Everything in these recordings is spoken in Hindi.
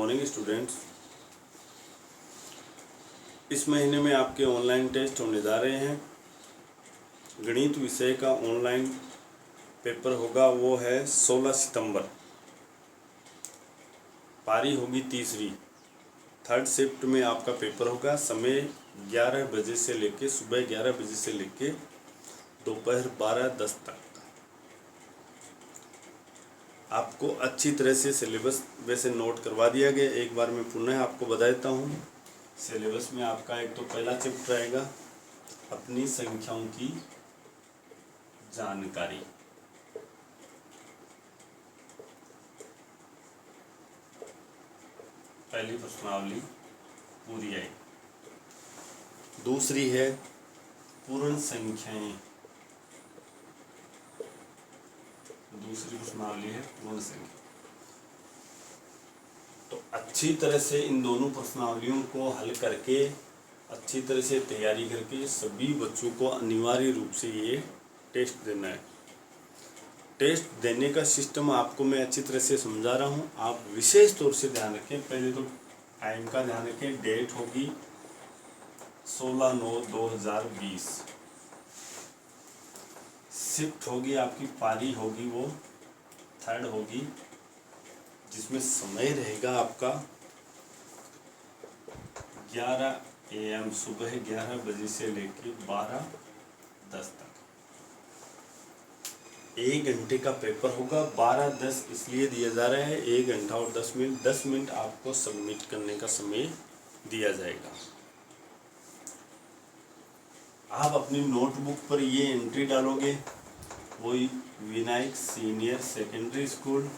Morning students. इस महीने में आपके ऑनलाइन टेस्ट होने जा रहे हैं। गणित विषय का ऑनलाइन पेपर होगा, वो है 16 सितंबर। पारी होगी तीसरी। थर्ड शिफ्ट में आपका पेपर होगा। समय 11 बजे से लेके सुबह 11 बजे से लेके दोपहर 12:10 तक। आपको अच्छी तरह से सिलेबस वैसे नोट करवा दिया गया। एक बार मैं पुनः आपको बता देता हूँ। सिलेबस में आपका एक तो पहला चैप्टर आएगा अपनी संख्याओं की जानकारी। पहली प्रश्नावली पूरी आई। दूसरी है पूर्ण संख्याएं। दूसरी प्रश्नावली है पूर्ण संख्या। तो अच्छी तरह से इन दोनों प्रश्नावलियों को हल करके अच्छी तरह से तैयारी करके सभी बच्चों को अनिवार्य रूप से ये टेस्ट देना है। टेस्ट देने का सिस्टम आपको मैं अच्छी तरह से समझा रहा हूँ। आप विशेष तौर से ध्यान रखें। पहले तो टाइम का ध्यान रखें। डेट होगी 16/9/2020। शिफ्ट होगी आपकी, पारी होगी वो थर्ड होगी, जिसमें समय रहेगा आपका 11 AM सुबह 11 बजे से लेकर 12:10 तक। 1 घंटे का पेपर होगा। 12:10 इसलिए दिया जा रहा है, 1 घंटा और 10 मिनट। 10 मिनट आपको सबमिट करने का समय दिया जाएगा। आप अपनी नोटबुक पर ये एंट्री डालोगे। वही Vinayak senior secondary school,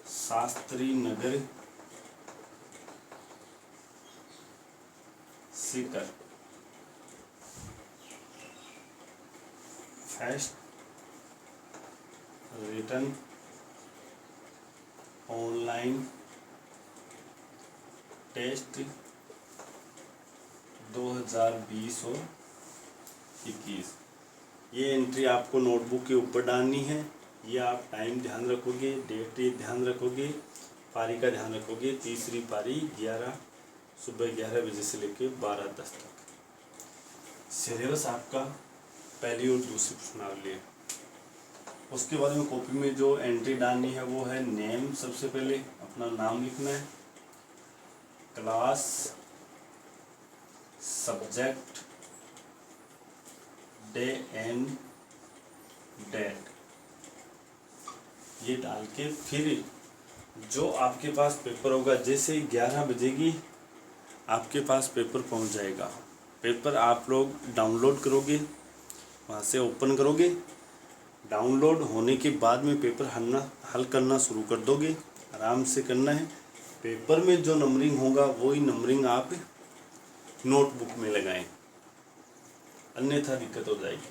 Shastri Nagar, Sikar. First written online test 2020 और 21। ये एंट्री आपको नोटबुक के ऊपर डालनी है। ये आप टाइम ध्यान रखोगे, डेट ध्यान रखोगे, पारी का ध्यान रखोगे। तीसरी पारी सुबह 11 बजे से लेकर 12:10 तक। सिलेबस आपका पहली और दूसरी प्रश्नावली है। उसके बाद में कॉपी में जो एंट्री डालनी है वो है नेम। सबसे पहले अपना नाम लिखना है, class, subject, day and date, ये डाल के फिर जो आपके पास पेपर होगा, जैसे 11 बजे की आपके पास पेपर पहुंच जाएगा। पेपर आप लोग डाउनलोड करोगे, वहाँ से ओपन करोगे। डाउनलोड होने के बाद में पेपर हल करना शुरू कर दोगे। आराम से करना है। पेपर में जो नंबरिंग होगा वही नंबरिंग आप नोटबुक में लगाएं, अन्यथा दिक्कत हो जाएगी।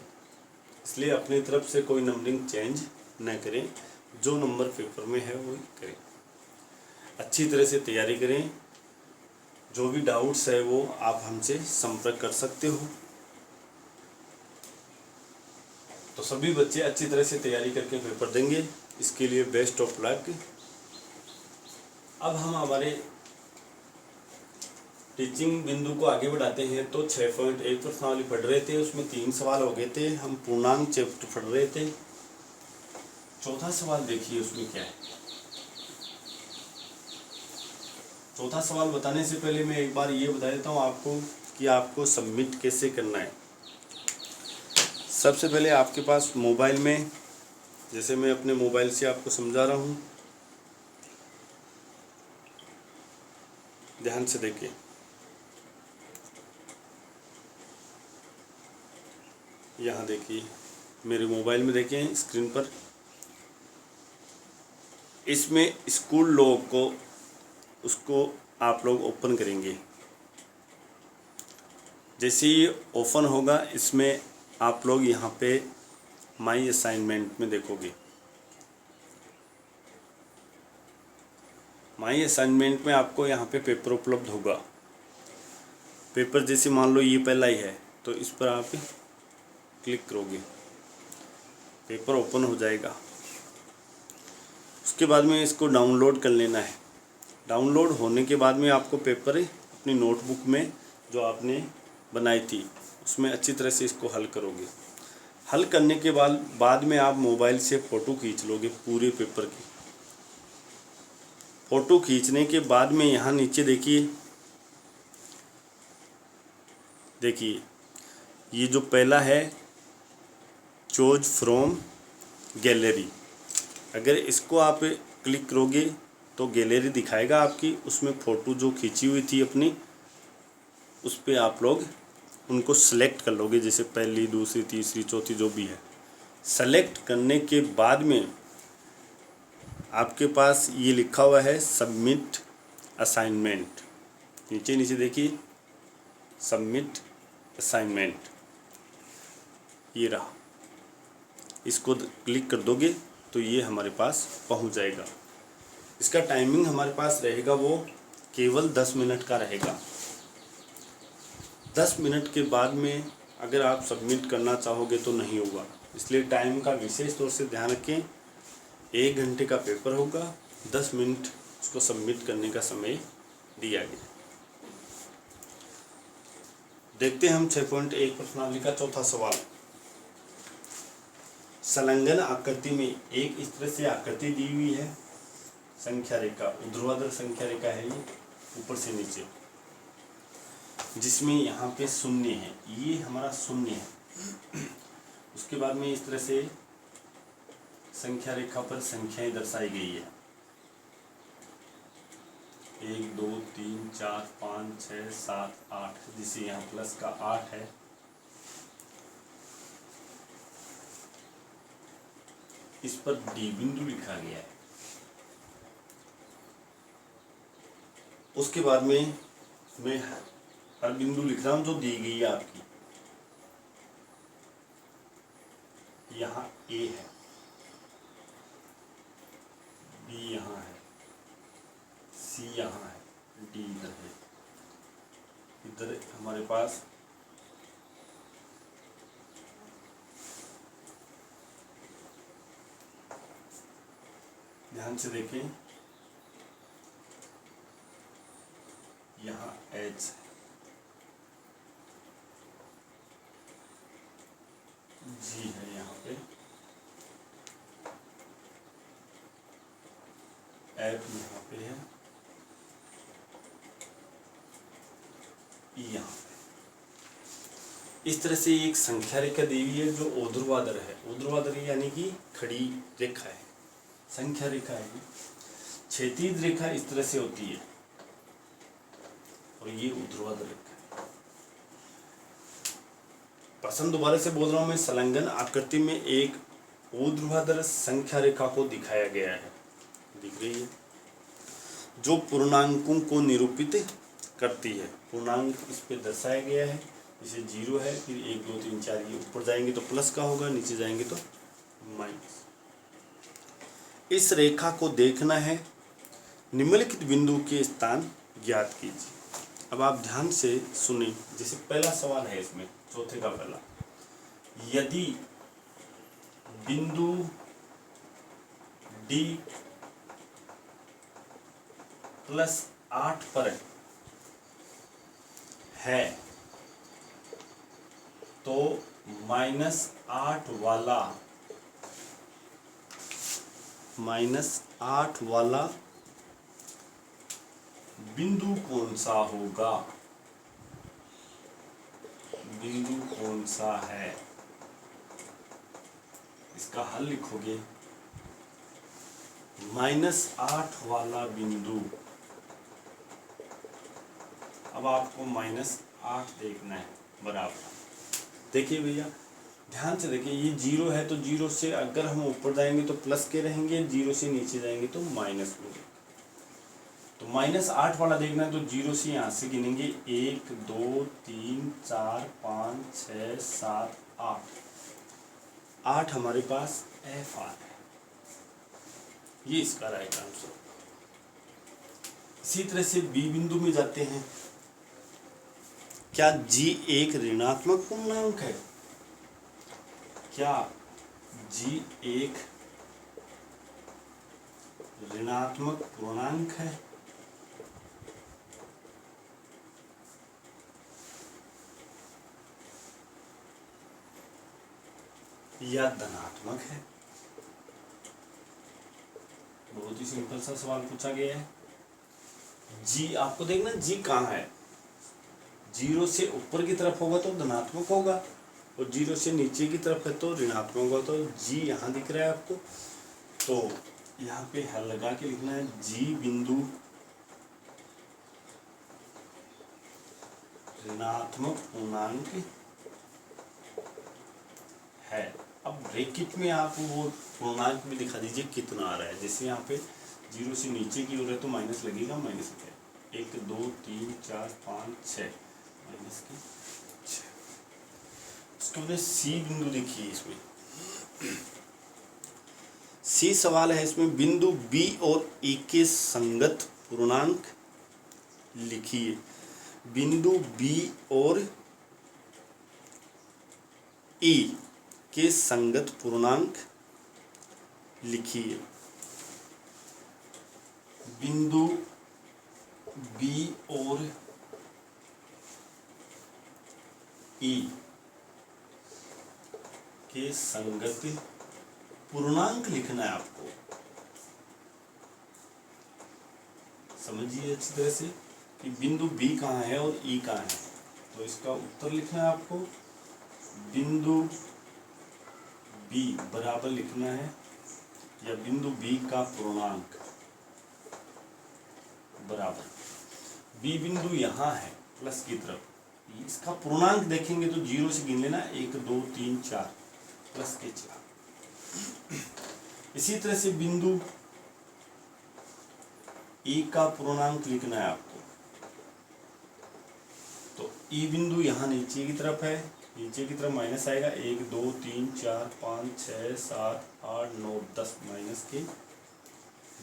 इसलिए अपनी तरफ से कोई नंबरिंग चेंज न करें। जो नंबर पेपर में है वही करें। अच्छी तरह से तैयारी करें। जो भी डाउट्स है वो आप हमसे संपर्क कर सकते हो। तो सभी बच्चे अच्छी तरह से तैयारी करके पेपर देंगे। इसके लिए बेस्ट ऑफ लक। अब हम हमारे टीचिंग बिंदु को आगे बढ़ाते हैं। तो 6.1 प्रश्नावली पढ़ रहे थे, उसमें 3 सवाल हो गए थे। हम पूर्णांक चैप्टर पढ़ रहे थे। चौथा सवाल देखिए उसमें क्या है। चौथा सवाल बताने से पहले मैं एक बार ये बता देता हूँ आपको कि आपको सबमिट कैसे करना है। सबसे पहले आपके पास मोबाइल में, जैसे मैं अपने मोबाइल से आपको समझा रहा हूँ, ध्यान से देखिए। यहाँ देखिए मेरे मोबाइल में, देखिए स्क्रीन पर। इसमें स्कूल लोग को उसको आप लोग ओपन करेंगे। जैसे ही ओपन होगा, इसमें आप लोग यहाँ पे माई असाइनमेंट में देखोगे। माई असाइनमेंट में आपको यहाँ पे पेपर उपलब्ध होगा। पेपर जैसे मान लो ये पहला ही है, तो इस पर आप क्लिक करोगे, पेपर ओपन हो जाएगा। उसके बाद में इसको डाउनलोड कर लेना है। डाउनलोड होने के बाद में आपको पेपर अपनी नोटबुक में जो आपने बनाई थी उसमें अच्छी तरह से इसको हल करोगे। हल करने के बाद में आप मोबाइल से फ़ोटो खींच लोगे पूरे पेपर की। फ़ोटो खींचने के बाद में यहाँ नीचे देखिए ये जो पहला है चूज फ्रॉम गैलरी, अगर इसको आप क्लिक करोगे तो गैलरी दिखाएगा आपकी। उसमें फ़ोटो जो खींची हुई थी अपनी उस पर आप लोग उनको सेलेक्ट कर लोगे, जैसे पहली, दूसरी, तीसरी, चौथी जो भी है। सेलेक्ट करने के बाद में आपके पास ये लिखा हुआ है सबमिट असाइनमेंट। नीचे देखिए सबमिट असाइनमेंट, ये रहा। इसको क्लिक कर दोगे तो ये हमारे पास पहुंच जाएगा। इसका टाइमिंग हमारे पास रहेगा वो केवल 10 मिनट का रहेगा। 10 मिनट के बाद में अगर आप सबमिट करना चाहोगे तो नहीं होगा, इसलिए टाइम का विशेष तौर से ध्यान रखें। 1 घंटे का पेपर होगा, 10 मिनट उसको सबमिट करने का समय दिया गया। देखते हैं हम 6.1 प्रश्नावली का चौथा सवाल। संलग्न आकृति में एक इस तरह से आकृति दी हुई है, संख्या रेखा, ऊर्ध्वाधर संख्या रेखा है ये ऊपर से नीचे, जिसमें यहाँ पे शून्य है, ये हमारा शून्य है। उसके बाद में इस तरह से संख्या रेखा पर संख्याएं दर्शाई गई है, 1 2 3 4 5 6 7 8, जिसे यहाँ प्लस का 8 है। इस पर डी बिंदु लिखा गया है। उसके बाद में मैं हर बिंदु लिख रहा हूं जो दी गई है आपकी। यहाँ ए है, बी यहाँ है, सी यहाँ है, डी इधर है। इधर हमारे पास ध्यान से देखें, यहाँ एच है, जी है यहाँ पे, एफ यहाँ पे है, ई यहाँ पे। इस तरह से एक संख्या रेखा दी हुई है जो ऊर्ध्वाधर है। ऊर्ध्वाधर यानी कि खड़ी रेखा है, संख्या रेखा है। क्षैतिज रेखा इस तरह से होती है और ये ऊर्ध्वाधर रेखा है। प्रश्न दोबारा से बोल रहा हूं मैं, संलग्न आकृति में एक ऊर्ध्वाधर संख्या रेखा को दिखाया गया है, दिख रही है, जो पूर्णांकों को निरूपित करती है। पूर्णांक इस पे दर्शाया गया है, जैसे 0 है, फिर 1 2 3 4, ये ऊपर जाएंगे तो प्लस का होगा, नीचे जाएंगे तो माइनस। इस रेखा को देखना है, निम्नलिखित बिंदु के स्थान ज्ञात कीजिए। अब आप ध्यान से सुने, जैसे पहला सवाल है इसमें, चौथे का पहला, यदि बिंदु डी +8 पर है तो -8 वाला बिंदु कौन सा होगा, बिंदु कौन सा है। इसका हल लिखोगे, -8 वाला बिंदु। अब आपको -8 देखना है बराबर। देखिए भैया ध्यान से देखिए, ये 0 है तो 0 से अगर हम ऊपर जाएंगे तो प्लस के रहेंगे, 0 से नीचे जाएंगे तो माइनस होंगे। तो -8 वाला देखना है तो 0 से यहाँ से गिनेंगे, 1 2 3 4 5 6 7 8, 8 हमारे पास एफ आ है, ये इसका राइट आंसर। इसी तरह से बी बिंदु में जाते हैं। क्या जी एक ऋणात्मक पूर्णांक है, क्या जी एक ऋणात्मक पूर्णांक है या धनात्मक है। बहुत ही सिंपल सा सवाल पूछा गया है। जी आपको देखना, जी कहाँ है, 0 से ऊपर की तरफ होगा तो धनात्मक होगा और 0 से नीचे की तरफ है तो ऋणात्मक होगा। तो जी यहाँ दिख रहा है आपको, तो यहाँ पे हल लगा के लिखना है जी बिंदु ऋणात्मक पूर्णांक है। अब ब्रैकेट में आप वो पूर्णांक भी दिखा दीजिए कितना आ रहा है। जैसे यहाँ पे 0 से नीचे की ओर है तो माइनस लगेगा, माइनस है 1 2 3 4 5 6 माइनस के 6। उसके बाद सी बिंदु देखिए, इसमें सी सवाल है, इसमें बिंदु बी और ई के संगत पूर्णांक लिखिए। बिंदु बी और ई के संगत पूर्णांक लिखिए। बिंदु बी और ई के संगत पूर्णांक लिखना है आपको। समझिए अच्छी तरह से कि बिंदु बी कहाँ है और ई कहाँ है। तो इसका उत्तर लिखना है आपको, बिंदु बी बराबर लिखना है या बिंदु बी का पूर्णांक बराबर, बी बिंदु यहाँ है प्लस की तरफ, इसका पूर्णांक देखेंगे तो 0 से गिन लेना 1 2 3 4 प्लस के 4। इसी तरह से बिंदु ई का पूर्णांक लिखना है आपको। तो ई बिंदु यहाँ नीचे की तरफ है, नीचे की तरफ माइनस आएगा 1 2 3 4 5 6 7 8 9 10 माइनस के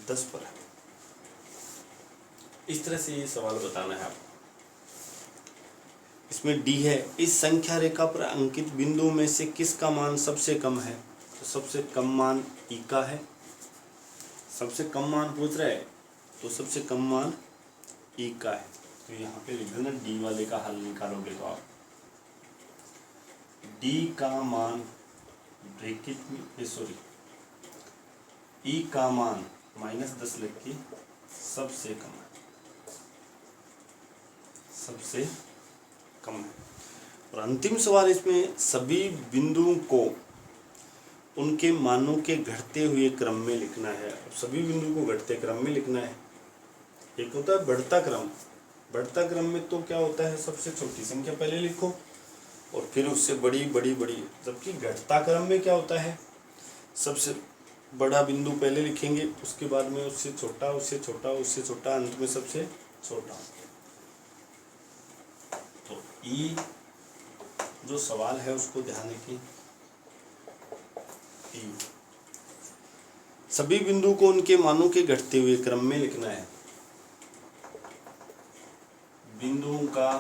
10 पर है। इस तरह से ये सवाल बताना है आपको। इसमें डी है, इस संख्या रेखा पर अंकित बिंदु में से किसका मान सबसे कम है। तो सबसे कम मान ई का है, सबसे कम मान पूछ रहा है तो सबसे कम मान ई का है। तो यहाँ पे लिख देना, डी वाले का हल निकालोगे तो आप डी का मान ब्रैकेट में सॉरी ई का मान -10 लिख के सबसे कम है, सबसे कम है। और अंतिम सवाल इसमें सभी बिंदुओं को उनके मानों के घटते हुए क्रम में लिखना है। अब सभी बिंदुओं को घटते क्रम में लिखना है। एक होता है बढ़ता क्रम, बढ़ता क्रम में तो क्या होता है, सबसे छोटी संख्या पहले लिखो और फिर उससे बड़ी बड़ी बड़ी। जबकि घटता क्रम में क्या होता है, सबसे बड़ा बिंदु पहले लिखेंगे, उसके बाद में उससे छोटा, उससे छोटा, उससे छोटा, अंत में सबसे छोटा। तो ई जो सवाल है उसको ध्यान रखिए। ई सभी बिंदु को उनके मानों के घटते हुए क्रम में लिखना है। बिंदुओं का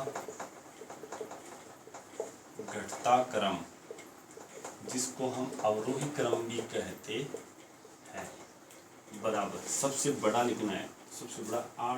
घटता क्रम, जिसको हम अवरोही क्रम भी कहते हैं, बराबर सबसे बड़ा लिखना है। सबसे बड़ा 8